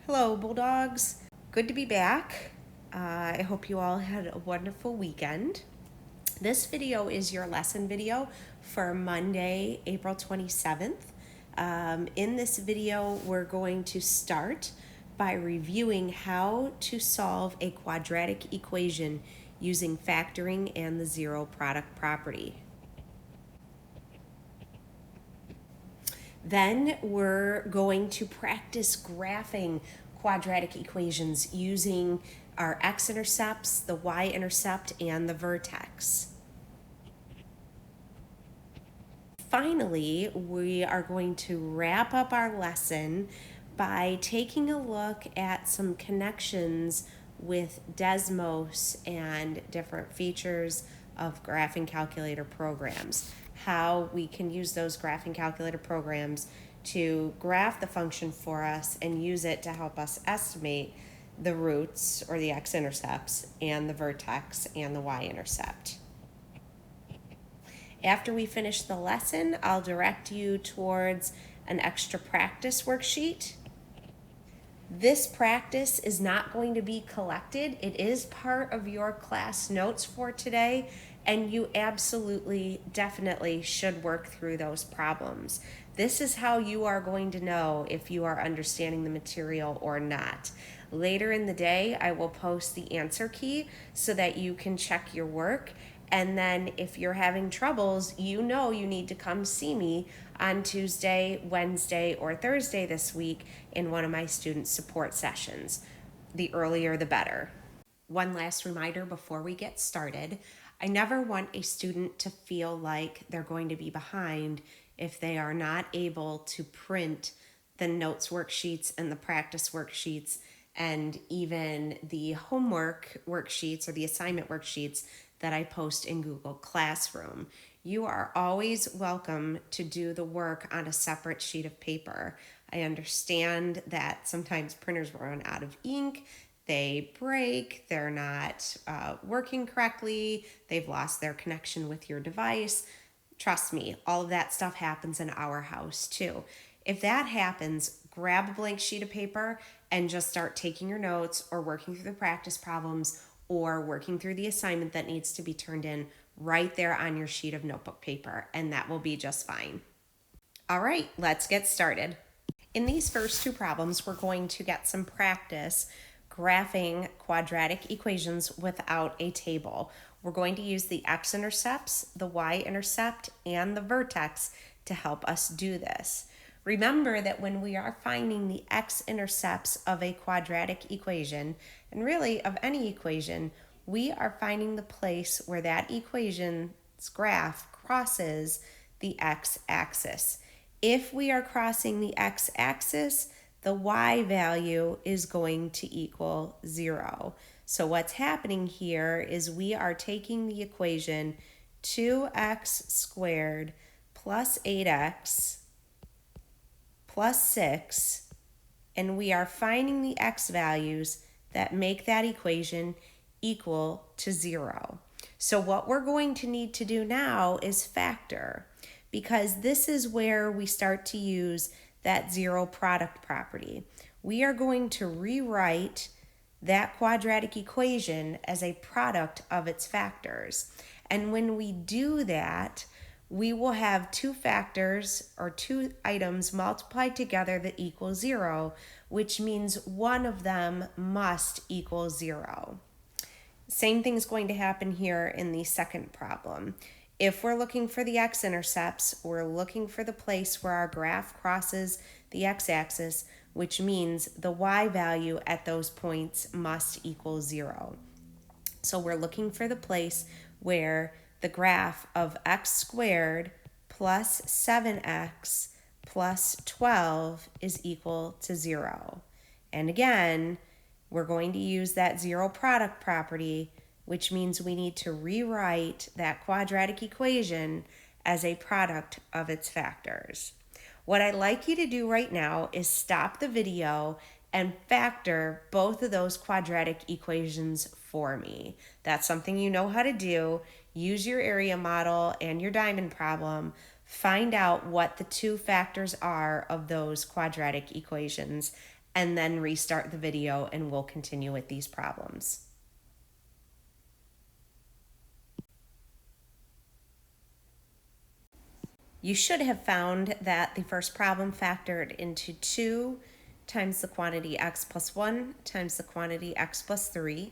Hello, Bulldogs. Good to be back. I hope you all had a wonderful weekend. This video is your lesson video for Monday, April 27th. In this video, we're going to start by reviewing how to solve a quadratic equation using factoring and the zero product property. Then we're going to practice graphing quadratic equations using our x-intercepts, the y-intercept, and the vertex. Finally, we are going to wrap up our lesson by taking a look at some connections with Desmos and different features of graphing calculator programs. How we can use those graphing calculator programs to graph the function for us and use it to help us estimate the roots or the x-intercepts and the vertex and the y-intercept. After we finish the lesson, I'll direct you towards an extra practice worksheet. This practice is not going to be collected. It is part of your class notes for today, and you absolutely, definitely should work through those problems. This is how you are going to know if you are understanding the material or not. Later in the day, I will post the answer key so that you can check your work. And then if you're having troubles, you know you need to come see me on Tuesday, Wednesday, or Thursday this week in one of my student support sessions. The earlier, the better. One last reminder before we get started. I never want a student to feel like they're going to be behind if they are not able to print the notes worksheets and the practice worksheets and even the homework worksheets or the assignment worksheets that I post in Google Classroom. You are always welcome to do the work on a separate sheet of paper. I understand that sometimes printers run out of ink, they break, they're not working correctly, they've lost their connection with your device. Trust me, all of that stuff happens in our house too. If that happens, grab a blank sheet of paper and just start taking your notes or working through the practice problems or working through the assignment that needs to be turned in right there on your sheet of notebook paper, and that will be just fine. All right, let's get started. In these first two problems, we're going to get some practice graphing quadratic equations without a table. We're going to use the x-intercepts, the y-intercept, and the vertex to help us do this. Remember that when we are finding the x-intercepts of a quadratic equation, and really of any equation, we are finding the place where that equation's graph crosses the x-axis. If we are crossing the x-axis, the y value is going to equal 0. So what's happening here is we are taking the equation 2x squared plus 8x plus 6, and we are finding the x values that make that equation equal to 0. So what we're going to need to do now is factor, because this is where we start to use that zero product property. We are going to rewrite that quadratic equation as a product of its factors. And when we do that, we will have two factors or two items multiplied together that equal 0, which means one of them must equal 0. Same thing's going to happen here in the second problem. If we're looking for the x-intercepts, we're looking for the place where our graph crosses the x-axis, which means the y value at those points must equal 0. So we're looking for the place where the graph of x squared plus 7x plus 12 is equal to 0. And again, we're going to use that zero product property, which means we need to rewrite that quadratic equation as a product of its factors. What I'd like you to do right now is stop the video and factor both of those quadratic equations for me. That's something you know how to do. Use your area model and your diamond problem. Find out what the two factors are of those quadratic equations and then restart the video and we'll continue with these problems. You should have found that the first problem factored into 2 times the quantity x plus 1 times the quantity x plus 3,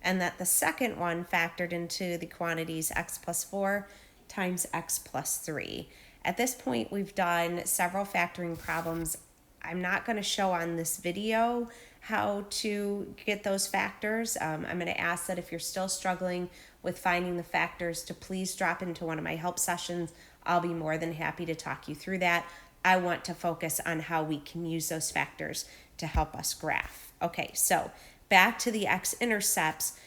and that the second one factored into the quantities x plus 4 times x plus 3. At this point, we've done several factoring problems. I'm not going to show on this video how to get those factors. I'm going to ask that if you're still struggling with finding the factors to please drop into one of my help sessions. I'll be more than happy to talk you through that. I want to focus on how we can use those factors to help us graph. Okay, so back to the x-intercepts.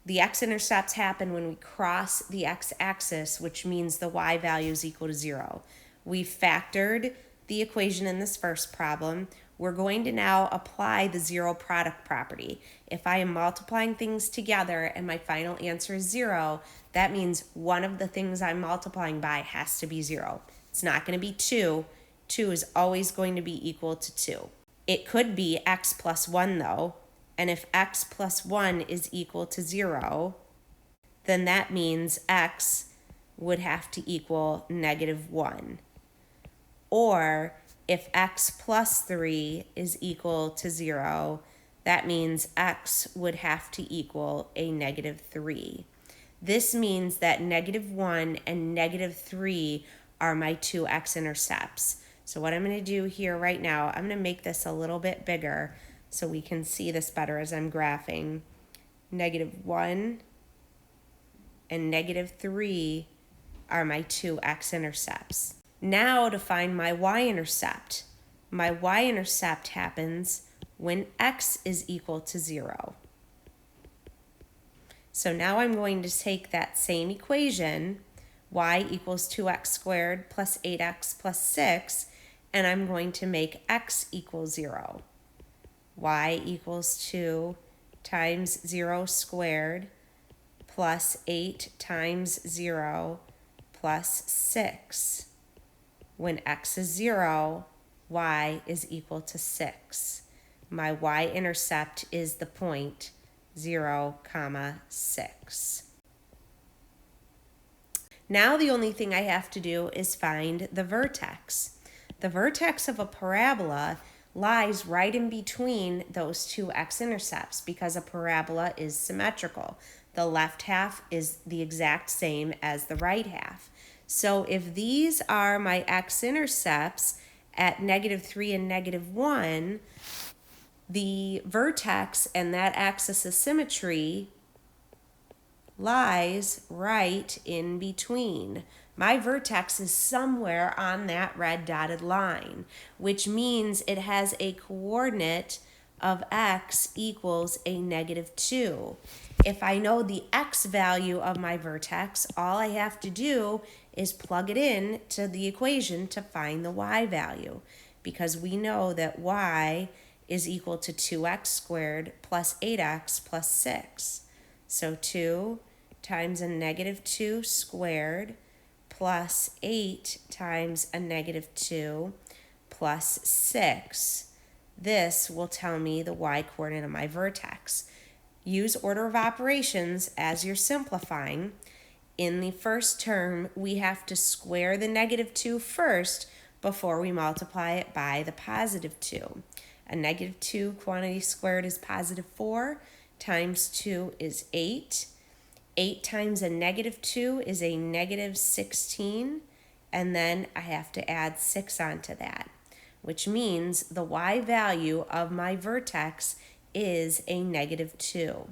The x-intercepts happen when we cross the x-axis, which means the y value is equal to 0. We factored the equation in this first problem. We're going to now apply the zero product property. If I am multiplying things together and my final answer is 0, that means one of the things I'm multiplying by has to be 0. It's not going to be 2. 2 is always going to be equal to 2. It could be x plus 1 though, and if x plus 1 is equal to 0, then that means x would have to equal -1. Or if x plus 3 is equal to 0, that means x would have to equal a -3. This means that -1 and -3 are my 2 x-intercepts. So what I'm going to do here right now, I'm going to make this a little bit bigger so we can see this better as I'm graphing. -1 and -3 are my 2 x-intercepts. Now to find my y-intercept. My y-intercept happens when x is equal to 0. So now I'm going to take that same equation, y equals 2x squared plus 8x plus 6, and I'm going to make x equal 0. Y equals 2 times 0 squared plus 8 times 0 plus 6. When x is 0, y is equal to 6. My y-intercept is the point 0, 6. Now the only thing I have to do is find the vertex. The vertex of a parabola lies right in between those 2 x-intercepts because a parabola is symmetrical. The left half is the exact same as the right half. So if these are my x-intercepts at -3 and -1, the vertex and that axis of symmetry lies right in between. My vertex is somewhere on that red dotted line, which means it has a coordinate of x equals a -2. If I know the x value of my vertex, all I have to do is plug it in to the equation to find the y value, because we know that y is equal to 2x squared plus 8x plus 6. So 2 times a -2 squared plus 8 times a -2 plus 6. This will tell me the y coordinate of my vertex. Use order of operations as you're simplifying. In the first term, we have to square the -2 first before we multiply it by the +2. A -2 quantity squared is +4, times 2 is 8. 8 times a -2 is a -16, and then I have to add 6 onto that, which means the y value of my vertex is a -2.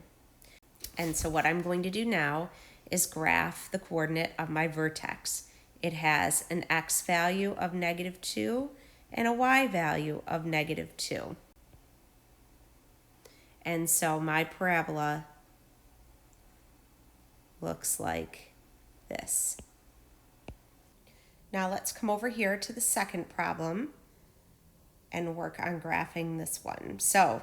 And so what I'm going to do now is graph the coordinate of my vertex. It has an x value of -2 and a y value of -2. And so my parabola looks like this. Now let's come over here to the second problem and work on graphing this one. So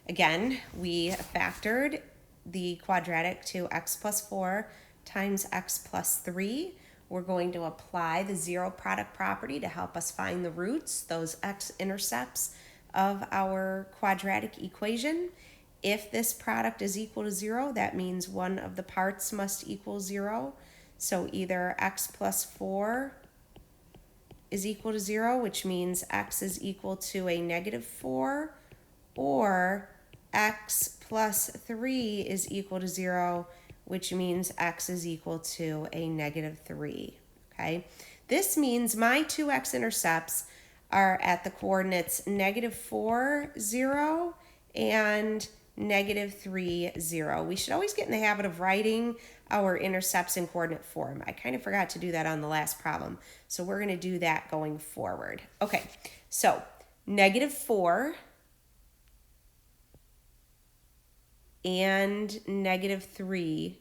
again, we factored the quadratic to x plus 4 times x plus 3. We're going to apply the zero product property to help us find the roots, those x-intercepts of our quadratic equation. If this product is equal to 0, that means one of the parts must equal 0. So either x plus 4 is equal to 0, which means x is equal to a negative 4, or x plus 3 is equal to 0, which means x is equal to a negative 3. Okay, this means my two x-intercepts are at the coordinates negative 4, 0, and negative 3, 0. We should always get in the habit of writing our intercepts in coordinate form. I kind of forgot to do that on the last problem, so we're going to do that going forward. Okay, so negative 4 and negative 3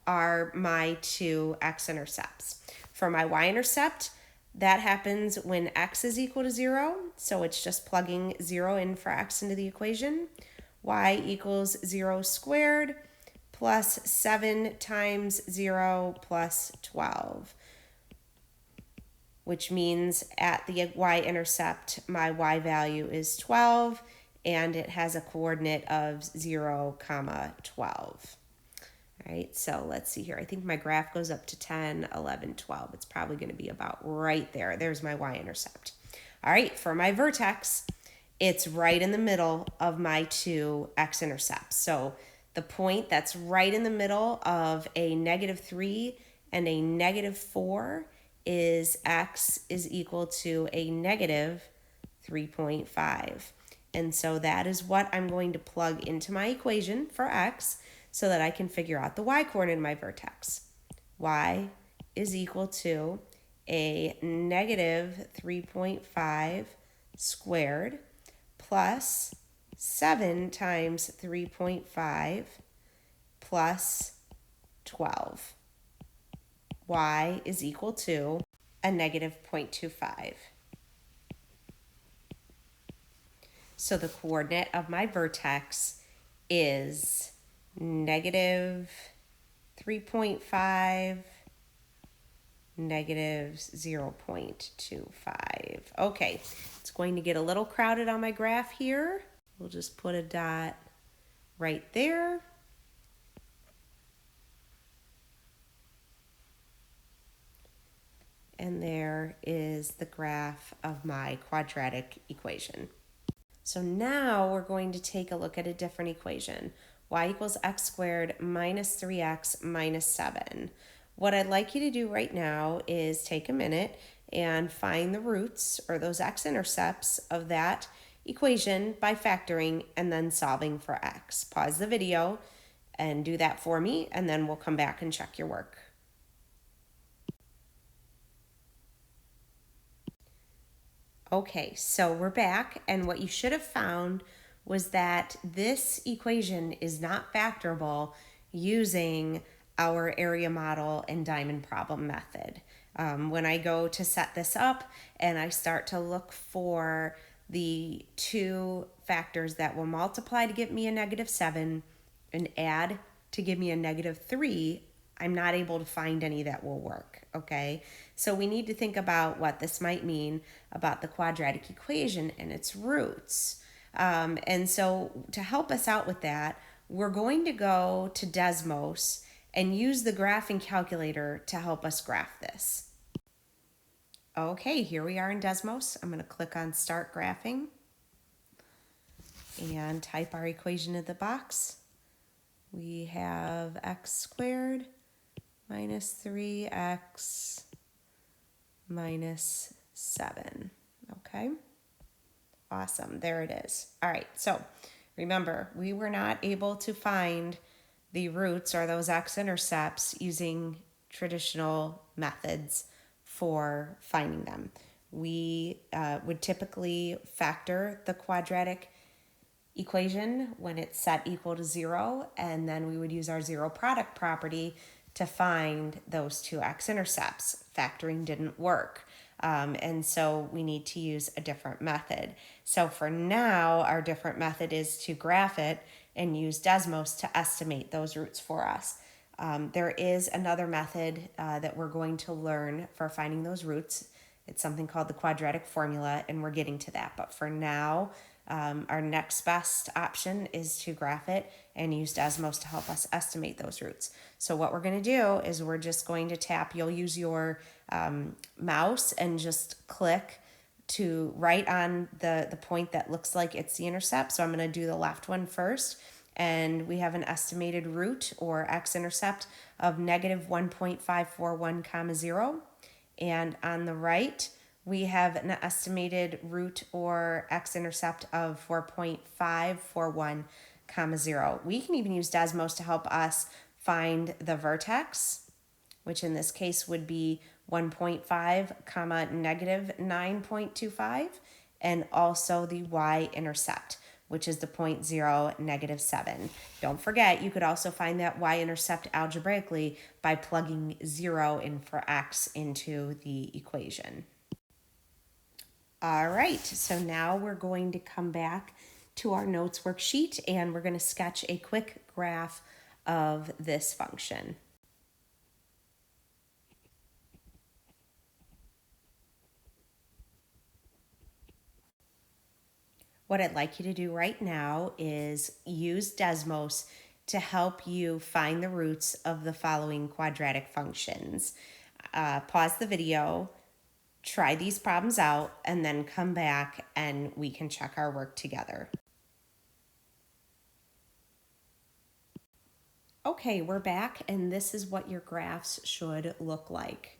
are my two x-intercepts. For my y-intercept, that happens when x is equal to 0, so it's just plugging 0 in for x into the equation. Y equals 0 squared plus 7 times 0 plus 12, which means at the y-intercept, my y value is 12, and it has a coordinate of 0, 12. All right, so let's see here. I think my graph goes up to 10, 11, 12. It's probably going to be about right there. There's my y-intercept. All right, for my vertex, it's right in the middle of my two x-intercepts. So the point that's right in the middle of a negative 3 and a negative 4 is x is equal to a negative 3.5. And so that is what I'm going to plug into my equation for x, so that I can figure out the y-coordinate in my vertex. Y is equal to a negative 3.5 squared plus 7 times 3.5 plus 12. Y is equal to a negative 0.25. So the coordinate of my vertex is negative 3.5, negative 0.25. Okay, it's going to get a little crowded on my graph here. We'll just put a dot right there. And there is the graph of my quadratic equation. So now we're going to take a look at a different equation. Y equals x squared minus 3x minus 7. What I'd like you to do right now is take a minute and find the roots, or those x-intercepts, of that equation by factoring and then solving for x. Pause the video and do that for me, and then we'll come back and check your work. Okay, so we're back, and what you should have found was that this equation is not factorable using our area model and diamond problem method. When I go to set this up and I start to look for the two factors that will multiply to give me a negative 7 and add to give me a negative 3, I'm not able to find any that will work, okay? So we need to think about what this might mean about the quadratic equation and its roots. And so to help us out with that, we're going to go to Desmos and use the graphing calculator to help us graph this. Okay, here we are in Desmos. I'm going to click on Start Graphing and type our equation in the box. We have x squared minus 3x minus 7. Okay, awesome, there it is. All right, so remember, we were not able to find the roots or those x-intercepts using traditional methods for finding them. We would typically factor the quadratic equation when it's set equal to 0, and then we would use our zero product property to find those two x-intercepts. Factoring didn't work, and so we need to use a different method. So for now, our different method is to graph it and use Desmos to estimate those roots for us. There is another method that we're going to learn for finding those roots, It's something called the quadratic formula, and we're getting to that. But for now, our next best option is to graph it and use Desmos to help us estimate those roots. So what we're going to do is we're just going to tap. You'll use your mouse and just click to right on the point that looks like it's the intercept. So I'm going to do the left one first. And we have an estimated root or x-intercept of negative 1.541 comma 0. And on the right, we have an estimated root or x-intercept of 4.541 comma 0. We can even use Desmos to help us find the vertex, which in this case would be 1.5 comma negative 9.25, and also the y-intercept, which is the 0.0 negative 7. Don't forget, you could also find that y-intercept algebraically by plugging 0 in for x into the equation. All right, so now we're going to come back to our notes worksheet and we're going to sketch a quick graph of this function. What I'd like you to do right now is use Desmos to help you find the roots of the following quadratic functions. Pause the video, try these problems out, and then come back and we can check our work together. Okay, we're back, and this is what your graphs should look like.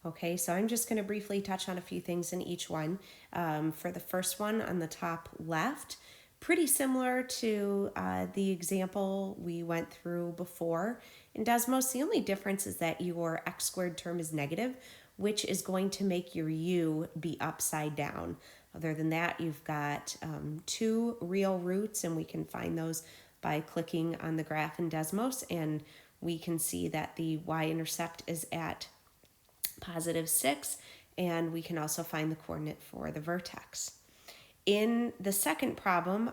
Okay, so I'm just going to briefly touch on a few things in each one. For the first one on the top left, pretty similar to the example we went through before. In Desmos, the only difference is that your x squared term is negative, which is going to make your u be upside down. Other than that, you've got two real roots, and we can find those by clicking on the graph in Desmos, and we can see that the y-intercept is at +6, and we can also find the coordinate for the vertex. In the second problem,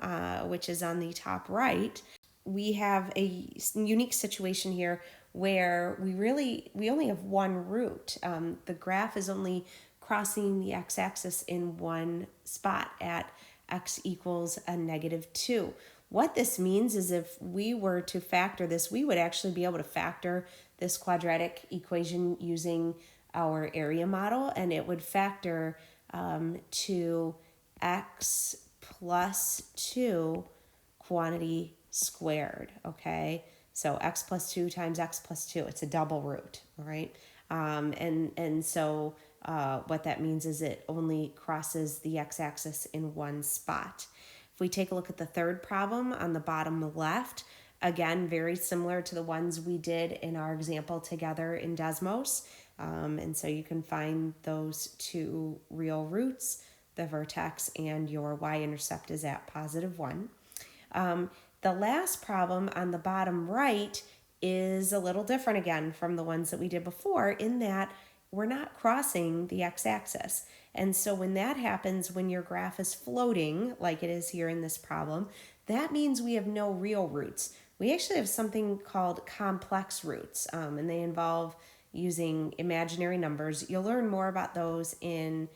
which is on the top right, we have a unique situation here where we only have one root. The graph is only crossing the x-axis in one spot at x equals a -2. What this means is if we were to factor this, we would actually be able to factor this quadratic equation using our area model, and it would factor to x plus 2 quantity squared, okay? So x plus 2 times x plus 2, it's a double root, all right? So what that means is it only crosses the x-axis in one spot. If we take a look at the third problem on the bottom left, again, very similar to the ones we did in our example together in Desmos. And so you can find those two real roots, the vertex, and your y-intercept is at +1. The last problem on the bottom right is a little different again from the ones that we did before in that we're not crossing the x-axis. And so when that happens, when your graph is floating, like it is here in this problem, that means we have no real roots. We actually have something called complex roots, and they involve using imaginary numbers. You'll learn more about those in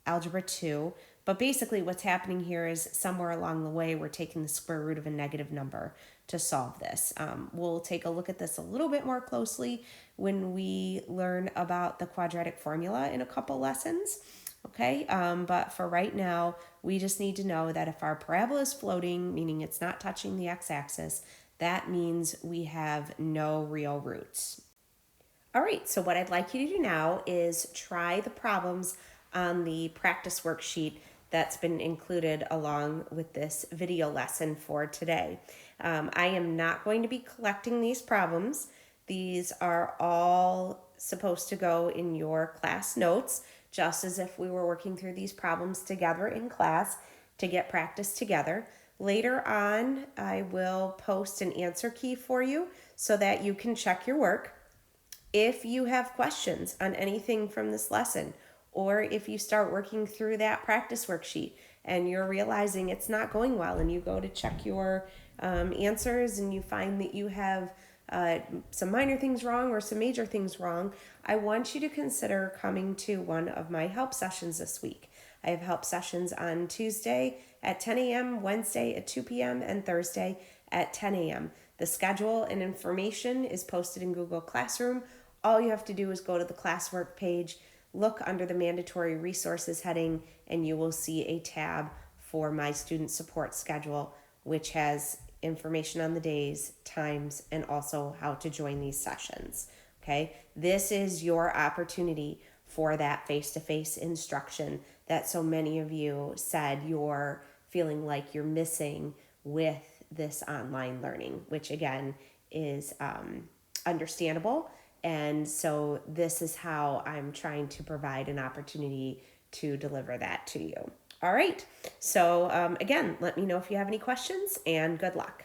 Algebra 2, but basically what's happening here is somewhere along the way we're taking the square root of a negative number to solve this. We'll take a look at this a little bit more closely when we learn about the quadratic formula in a couple lessons. Okay, but for right now, we just need to know that if our parabola is floating, meaning it's not touching the x-axis, that means we have no real roots. All right, so what I'd like you to do now is try the problems on the practice worksheet that's been included along with this video lesson for today. I am not going to be collecting these problems. These are all supposed to go in your class notes, just as if we were working through these problems together in class to get practice together. Later on, I will post an answer key for you so that you can check your work. If you have questions on anything from this lesson, or if you start working through that practice worksheet and you're realizing it's not going well and you go to check your answers and you find that you have some minor things wrong or some major things wrong, I want you to consider coming to one of my help sessions this week. I have help sessions on Tuesday at 10 a.m., Wednesday at 2 p.m., and Thursday at 10 a.m. The schedule and information is posted in Google Classroom. All you have to do is go to the classwork page, look under the mandatory resources heading, and you will see a tab for my student support schedule, which has information on the days, times, and also how to join these sessions. Okay, this is your opportunity for that face-to-face instruction that so many of you said you're feeling like you're missing with this online learning, which again is understandable. And so this is how I'm trying to provide an opportunity to deliver that to you. All right. So again, let me know if you have any questions, and good luck.